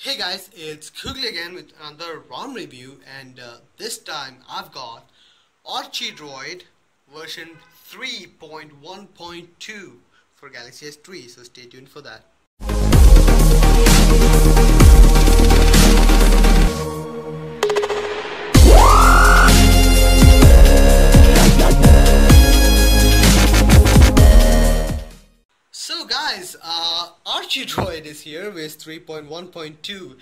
Hey guys, it's Kugli again with another ROM review, and this time I've got Archidroid version 3.1.2 for Galaxy S3, so stay tuned for that. So guys, Archidroid is here with 3.1.2. You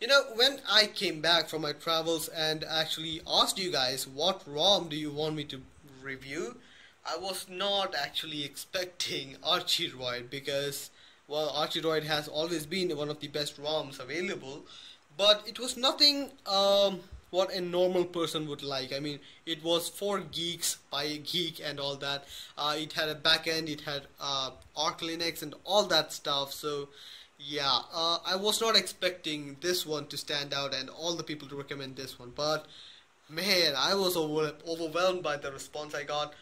know, when I came back from my travels and actually asked you guys what ROM do you want me to review, I was not actually expecting Archidroid because, well, Archidroid has always been one of the best ROMs available, but it was nothing what a normal person would like. I mean, it was for geeks by a geek and all that. It had a backend, it had Arch Linux and all that stuff. So yeah, I was not expecting this one to stand out and all the people to recommend this one, but man, I was overwhelmed by the response I got.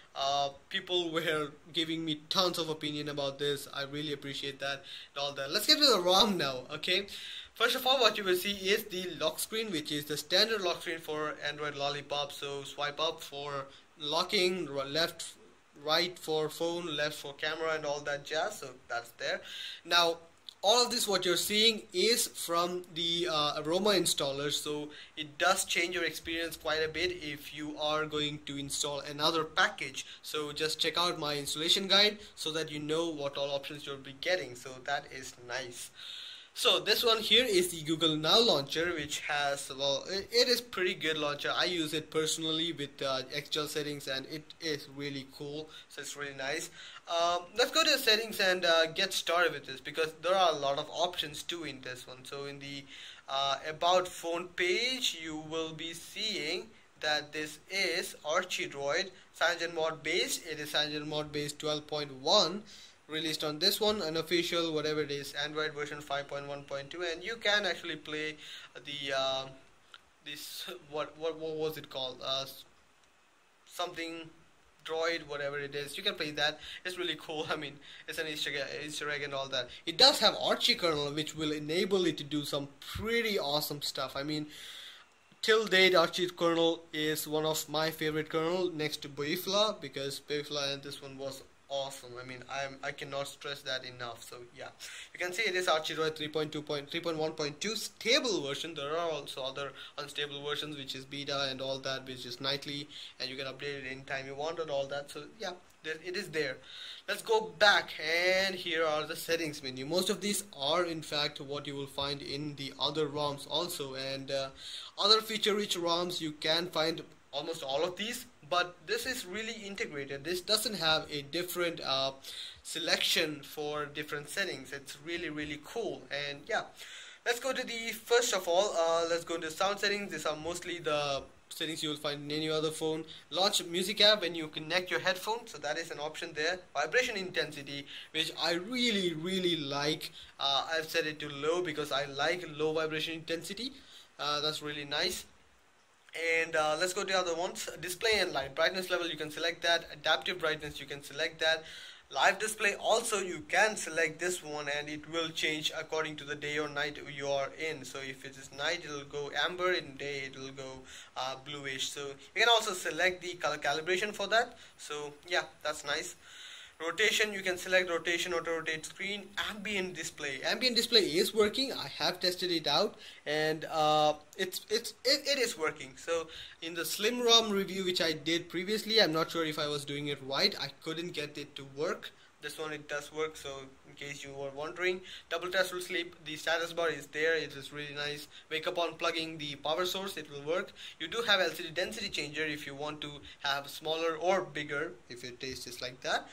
People were giving me tons of opinion about this. I really appreciate that and all that. Let's get to the ROM now, okay? First of all, what you will see is the lock screen, which is the standard lock screen for Android Lollipop. So swipe up for locking, left, right for phone, left for camera and all that jazz. So that's there. Now, all of this what you're seeing is from the Aroma installer, so it does change your experience quite a bit if you are going to install another package. So just check out my installation guide so that you know what all options you'll be getting. So that is nice. So this one here is the Google Now launcher, which has, well, it is pretty good launcher. I use it personally with XGL settings and it is really cool, so it's really nice. Let's go to the settings and get started with this because there are a lot of options too in this one. So in the about phone page, you will be seeing that this is Archidroid CyanogenMod based. It is CyanogenMod based 12.1. released on this one, unofficial, whatever it is, Android version 5.1.2, and you can actually play the this what was it called, something droid, whatever it is. You can play that. It's really cool. I mean, it's an Easter egg and all that. It does have Archie kernel, which will enable it to do some pretty awesome stuff. I mean, till date, Archie kernel is one of my favorite kernel next to Boifla, because Boifla and this one was awesome. I mean, I cannot stress that enough. So yeah, you can see it is Archidroid 3.1.2 stable version. There are also other unstable versions, which is beta and all that, which is nightly, and you can update it anytime you want and all that. So yeah, it is there. Let's go back, and here are the settings menu. Most of these are in fact what you will find in the other ROMs also, and other feature rich ROMs you can find almost all of these, but this is really integrated. This doesn't have a different selection for different settings. It's really cool. And yeah, let's go to the first of all, let's go to sound settings. These are mostly the settings you will find in any other phone. Launch music app when you connect your headphones, so that is an option there. Vibration intensity, which I really like. I've set it to low because I like low vibration intensity. That's really nice. And let's go to the other ones. Display and light brightness level, you can select that. Adaptive brightness, you can select that. Live display also, you can select this one, and it will change according to the day or night you are in. So if it is night, it will go amber, in day it will go bluish. So you can also select the color calibration for that. So yeah, that's nice. Rotation, you can select rotation, auto rotate screen. Ambient display is working. I have tested it out, and it is working. So in the slim ROM review which I did previously, I'm not sure if I was doing it right. I couldn't get it to work. This one, it does work, so in case you were wondering. Double test will sleep. The status bar is there. It is really nice. Wake up on plugging the power source, it will work. You do have LCD density changer if you want to have smaller or bigger, if your taste is like that.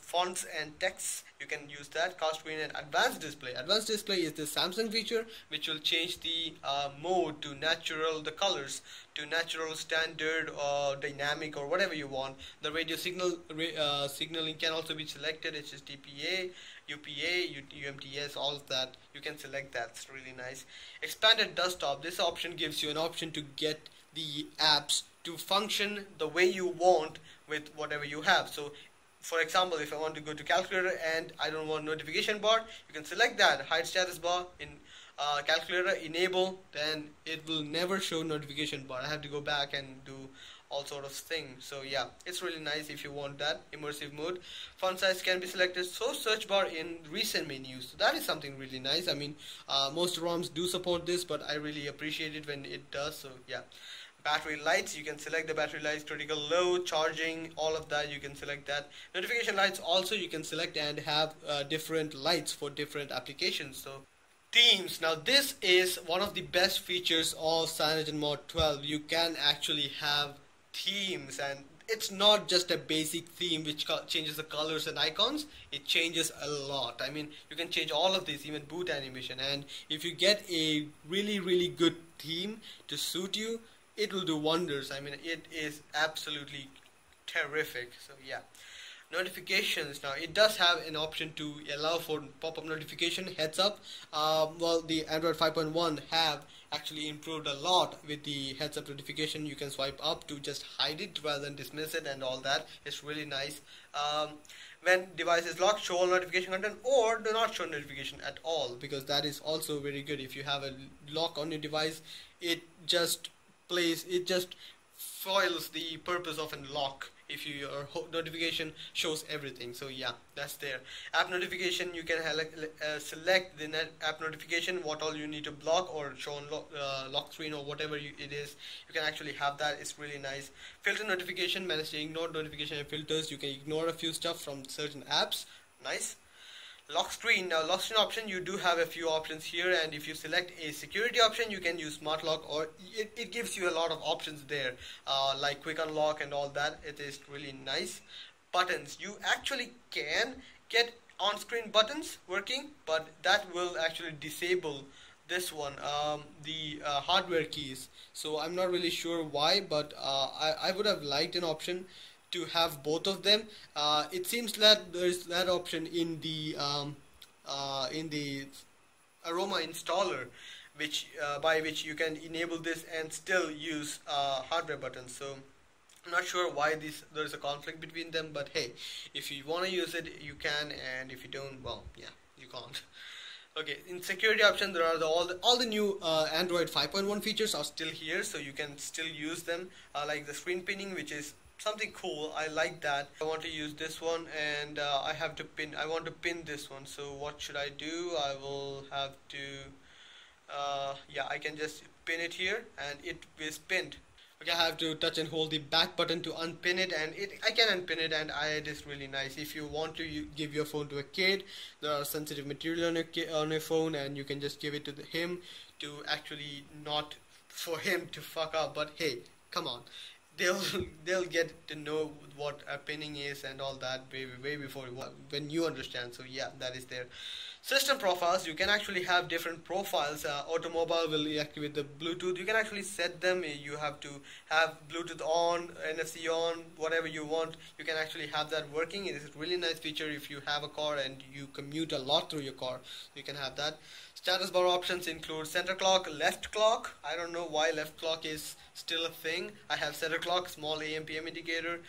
Fonts and texts, you can use that. Cast screen and advanced display. Advanced display is the Samsung feature, which will change the mode to natural, the colors to natural, standard, or dynamic, or whatever you want. The radio signaling can also be selected. It's just DPA, UPA, UMTS, all of that. You can select that. It's really nice. Expanded desktop. This option gives you an option to get the apps to function the way you want with whatever you have. So for example, if I want to go to calculator and I don't want notification bar, you can select that. Hide status bar in calculator enable, then it will never show notification bar. I have to go back and do all sort of things. So yeah, it's really nice if you want that immersive mode. Font size can be selected, so search bar in recent menus. So that is something really nice. I mean, most ROMs do support this, but I really appreciate it when it does. So yeah. Battery lights, you can select the battery lights, critical load, charging, all of that you can select that. Notification lights also you can select and have different lights for different applications. So themes, now this is one of the best features of CyanogenMod 12. You can actually have themes, and it's not just a basic theme which changes the colors and icons. It changes a lot. I mean, you can change all of this, even boot animation, and if you get a really good theme to suit you, it will do wonders. I mean, it is absolutely terrific. So yeah. Notifications, now it does have an option to allow for pop-up notification, heads up. Well, the Android 5.1 have actually improved a lot with the heads up notification. You can swipe up to just hide it rather than dismiss it and all that. It's really nice. When device is locked, show all notification content, or do not show notification at all, because that is also very good. If you have a lock on your device, it just foils the purpose of a lock if your notification shows everything. So yeah, that's there. App notification, you can select the app notification, what all you need to block or show on lock screen or whatever it is. You can actually have that. It's really nice. Filter notification, manage the ignore notification and filters. You can ignore a few stuff from certain apps. Nice. Lock screen, now lock screen option, you do have a few options here, and if you select a security option, you can use smart lock, or it gives you a lot of options there, like quick unlock and all that. It is really nice. Buttons, you actually can get on-screen buttons working, but that will actually disable this one, the hardware keys. So I'm not really sure why, but I would have liked an option to have both of them. It seems that there's that option in the Aroma installer, which by which you can enable this and still use hardware buttons. So I'm not sure why there's a conflict between them, but hey, if you want to use it, you can, and if you don't, well, yeah, you can't. Okay, in security options, there are all the new Android 5.1 features are still here, so you can still use them, like the screen pinning, which is something cool. I like that. I want to use this one, and I want to pin this one. So what should I do? I will have to yeah, I can just pin it here and it is pinned. Okay, I have to touch and hold the back button to unpin it, and I can unpin it, and it is really nice. If you want to give your phone to a kid, there are sensitive material on your phone, and you can just give it to him to actually, not for him to fuck up, but hey, come on. They'll get to know what a pinning is and all that way before when you understand. So yeah, that is there. System profiles, you can actually have different profiles. Automobile will activate the Bluetooth. You can actually set them. You have to have Bluetooth on, NFC on, whatever you want. You can actually have that working. It is a really nice feature if you have a car and you commute a lot through your car. You can have that. Status bar options include center clock, left clock. I don't know why left clock is still a thing. I have center clock, small AM PM indicator.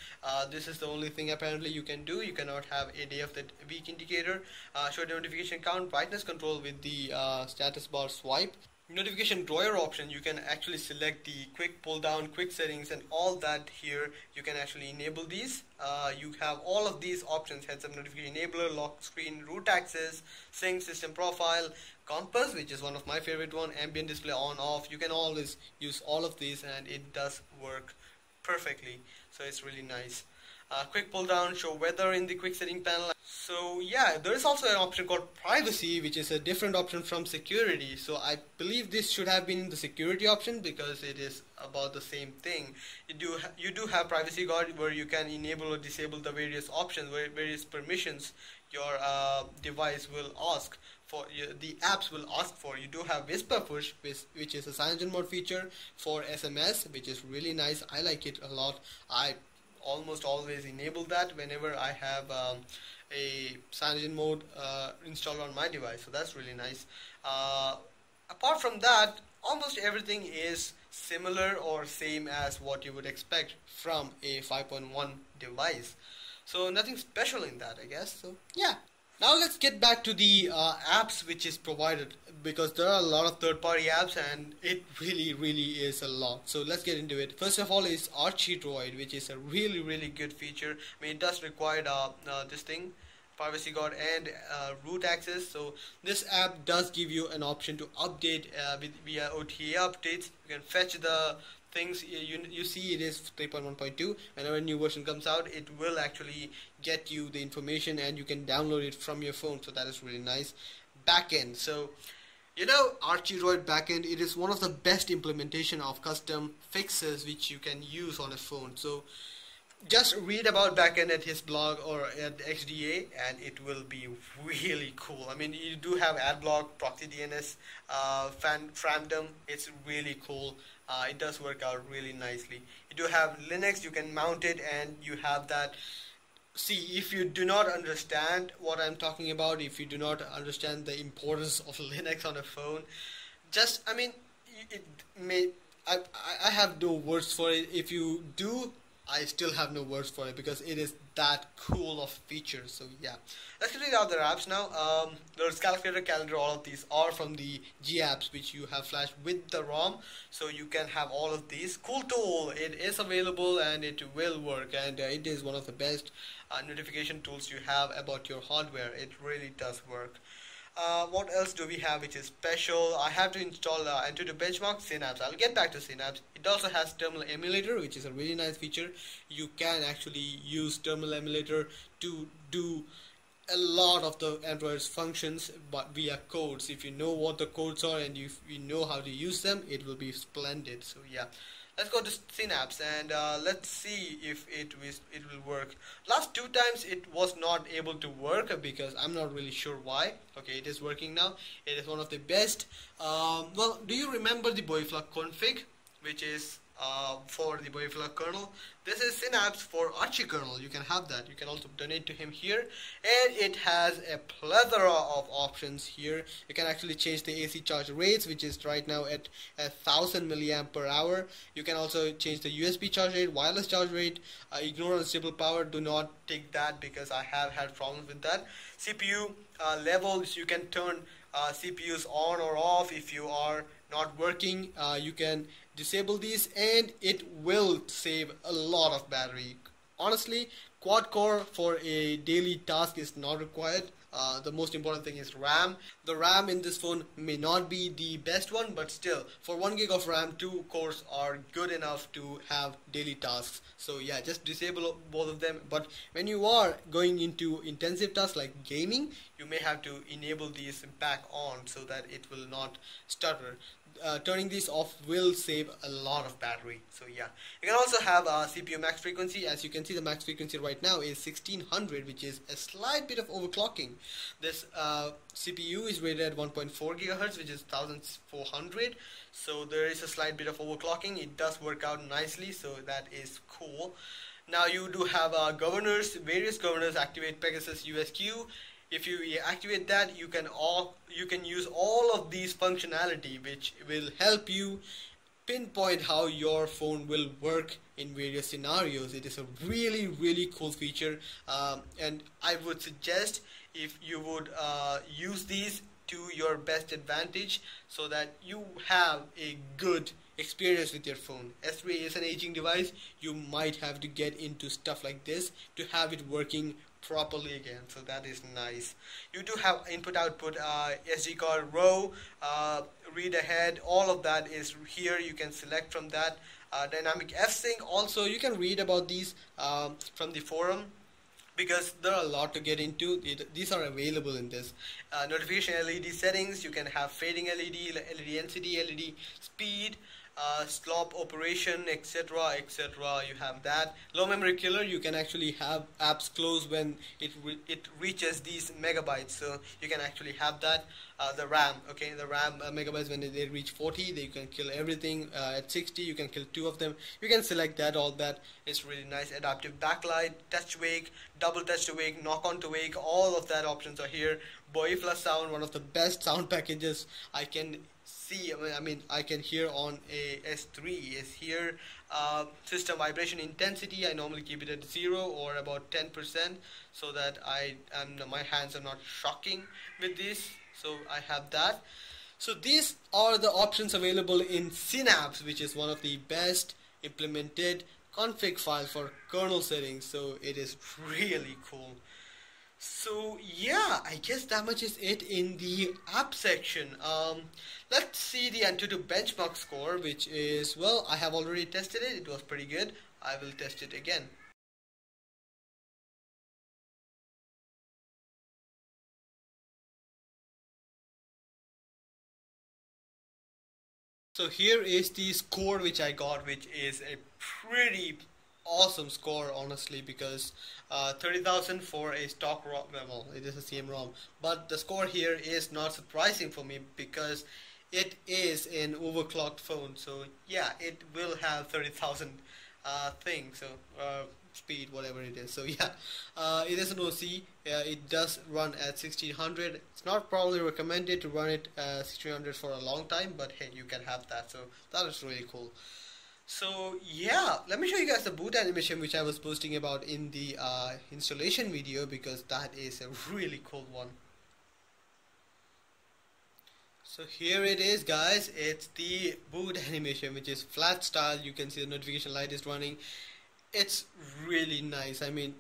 This is the only thing apparently you can do. You cannot have a day of the week indicator. Show notification count, brightness control with the status bar swipe. Notification drawer option, you can actually select the quick pull down, quick settings and all that here. You can actually enable these. You have all of these options: heads up notification enabler, lock screen, root access, sync, system profile, compass, which is one of my favorite one, ambient display on off. You can always use all of these and it does work perfectly. So it's really nice. Quick pull down, show weather in the quick setting panel. So yeah, there is also an option called privacy, which is a different option from security. So I believe this should have been in the security option because it is about the same thing. You do have privacy guard where you can enable or disable the various options, various permissions your device will ask for, the apps will ask for. You do have whisper push, which is a CyanogenMod feature for SMS, which is really nice. I like it a lot. I almost always enable that whenever I have a CyanogenMod installed on my device. So that's really nice. Apart from that, almost everything is similar or same as what you would expect from a 5.1 device. So nothing special in that, I guess. So yeah. Now let's get back to the apps which is provided, because there are a lot of third-party apps and it really is a lot. So let's get into it. First of all is Archidroid, which is a really good feature. I mean, it does require this thing, privacy guard and root access. So this app does give you an option to update via OTA updates. You can fetch the things. You see it is 3.1.2. Whenever a new version comes out, it will actually get you the information and you can download it from your phone. So that is really nice. Backend. So you know, Archidroid backend, it is one of the best implementation of custom fixes which you can use on a phone. So just read about backend at his blog or at XDA and it will be really cool. I mean, you do have adblock, proxy DNS, Framdom. It's really cool. It does work out really nicely. You do have Linux, you can mount it and you have that. See, if you do not understand what I'm talking about, if you do not understand the importance of Linux on a phone, just, I mean, it may, I have no words for it. If you do, I still have no words for it because it is that cool of features. So yeah, let's get to the other apps now. There's calculator, calendar, all of these are from the G apps which you have flashed with the ROM. So you can have all of these. Cool tool, it is available and it will work, and it is one of the best notification tools you have about your hardware. It really does work. What else do we have which is special? I have to install enter to benchmark Synapse. I'll get back to Synapse. It also has terminal emulator, which is a really nice feature. You can actually use terminal emulator to do a lot of the Android's functions, but via codes. If you know what the codes are and if you know how to use them, it will be splendid. So yeah, let's go to Synapse and let's see if it will work. Last two times it was not able to work because I'm not really sure why. Okay, it is working now. It is one of the best. Well, do you remember the Boifla config, which is for the Boifla kernel? This is Synapse for Archie kernel. You can have that. You can also donate to him here, and it has a plethora of options here. You can actually change the AC charge rates, which is right now at 1000 milliamp per hour. You can also change the USB charge rate, wireless charge rate, ignore unstable power. Do not take that because I have had problems with that. CPU levels, you can turn CPUs on or off. If you are not working, you can disable these and it will save a lot of battery. Honestly, quad core for a daily task is not required. The most important thing is RAM. The RAM in this phone may not be the best one, but still, for 1 gig of RAM, 2 cores are good enough to have daily tasks. So yeah, just disable both of them. But when you are going into intensive tasks like gaming, you may have to enable these back on so that it will not stutter. Turning these off will save a lot of battery. So yeah, you can also have CPU max frequency. As you can see, the max frequency right now is 1600, which is a slight bit of overclocking. This CPU is rated at 1.4 gigahertz, which is 1400. So there is a slight bit of overclocking. It does work out nicely, so that is cool. Now you do have governors, various governors. Activate Pegasus USQ. If you activate that, you can use all of these functionality, which will help you pinpoint how your phone will work in various scenarios. It is a really cool feature, and I would suggest if you would use these to your best advantage so that you have a good experience with your phone. S3 is an aging device. You might have to get into stuff like this to have it working properly again, so that is nice. You do have input output, SD card, row, read ahead, all of that is here. You can select from that. Dynamic F-Sync, also you can read about these from the forum, because there are a lot to get into. These are available in this. Notification LED settings, you can have fading LED, LED NCD, LED speed, slop operation, etc, etc. You have that. Low memory killer, you can actually have apps close when it reaches these megabytes, so you can actually have that. The RAM, okay, the RAM megabytes, when they reach 40, they can kill everything. At 60, you can kill 2 of them. You can select that. All that is really nice. Adaptive backlight, touch wake, double touch to wake, knock on to wake, all of that options are here. Boifla sound, one of the best sound packages I can see see, I can hear on a S3 is here system vibration intensity. I normally keep it at 0 or about 10% so that my hands are not shocking with this. So I have that. So these are the options available in Synapse, which is one of the best implemented config file for kernel settings. So it is really cool. So yeah, I guess that much is it in the app section. Let's see the Antutu benchmark score, which is, well, I have already tested it. It was pretty good. I will test it again. So here is the score which I got, which is a pretty awesome score, honestly, because 30,000 for a stock ROM. Well, it is a CM ROM, but the score here is not surprising for me because it is an overclocked phone. So yeah, it will have 30,000 thing, so speed, whatever it is. So yeah, it is an OC. It does run at 1600. It's not probably recommended to run it 1600 for a long time, but hey, you can have that. So that is really cool. So yeah, let me show you guys the boot animation which I was posting about in the installation video, because that is a really cool one. So here it is, guys. It's the boot animation, which is flat style. You can see the notification light is running. It's really nice. I mean,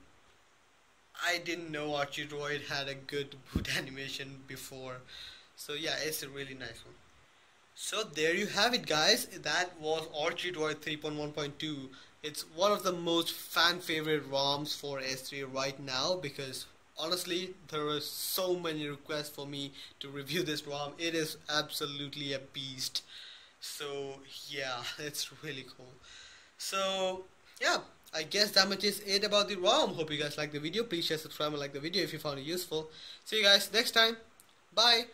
I didn't know Archidroid had a good boot animation before. So yeah, it's a really nice one. So there you have it, guys. That was Archidroid 3.1.2. It's one of the most fan favorite ROMs for S3 right now, because honestly there were so many requests for me to review this ROM. It is absolutely a beast. So yeah, it's really cool. So yeah, I guess that much is it about the ROM. Hope you guys liked the video. Please share, subscribe and like the video if you found it useful. See you guys next time. Bye.